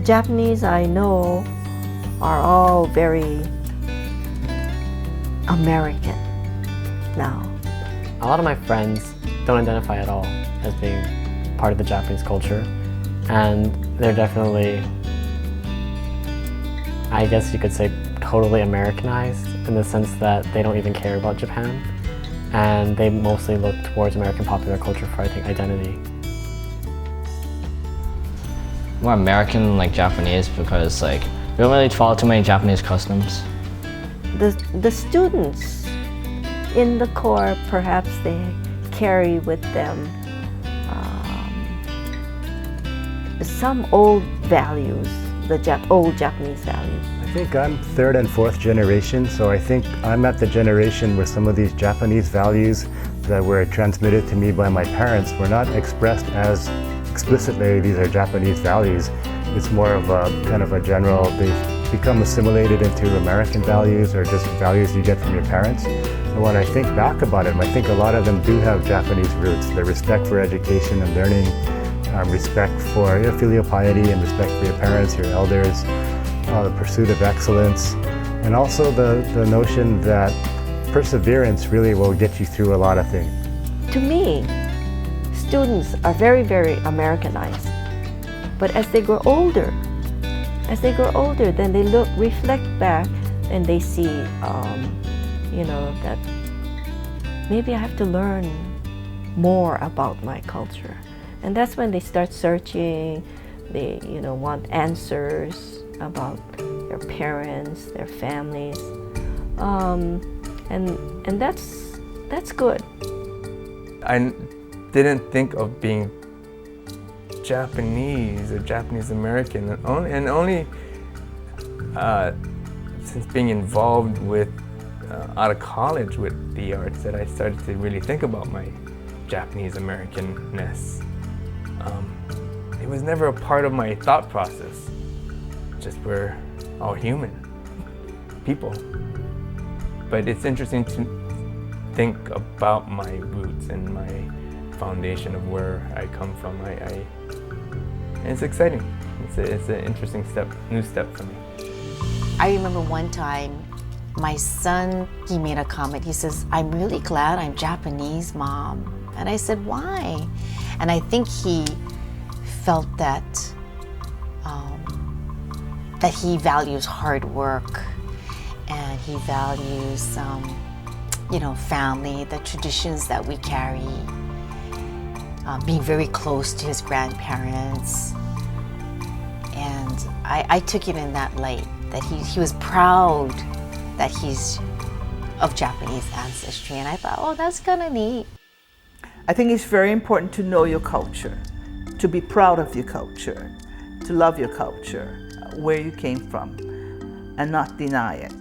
Japanese I know are all very American now. A lot of my friends don't identify at all as being part of the Japanese culture, and they're definitely, I guess you could say, totally Americanized in the sense that they don't even care about Japan, and they mostly look towards American popular culture for, I think, identity. More American like Japanese because we don't really follow too many Japanese customs. The students in the core, perhaps they carry with them some old values, old Japanese values. I think I'm third and fourth generation, so I think I'm at the generation where some of these Japanese values that were transmitted to me by my parents were not expressed as explicitly these are Japanese values. It's more of a kind of a general, they've become assimilated into American values or just values you get from your parents. And when I think back about it, I think a lot of them do have Japanese roots. The respect for education and learning, respect for filial piety and respect for your parents, your elders, the pursuit of excellence, and also the notion that perseverance really will get you through a lot of things. To me, students are very, very Americanized. But as they grow older, then they reflect back and they see, that maybe I have to learn more about my culture. And that's when they start searching, they want answers about their parents, their families. And that's good. I didn't think of being Japanese or Japanese American, and only since being involved with out of college with the arts that I started to really think about my Japanese Americanness. It was never a part of my thought process. Just we're all human people. But it's interesting to think about my roots and my foundation of where I come from. And it's exciting. It's an interesting new step for me. I remember one time my son, he made a comment. He says, "I'm really glad I'm Japanese, Mom." And I said, "Why?" And I think he felt that that he values hard work and he values family, the traditions that we carry, being very close to his grandparents. And I took it in that light, that he was proud that he's of Japanese ancestry. And I thought, oh, that's kind of neat. I think it's very important to know your culture, to be proud of your culture, to love your culture, where you came from, and not deny it.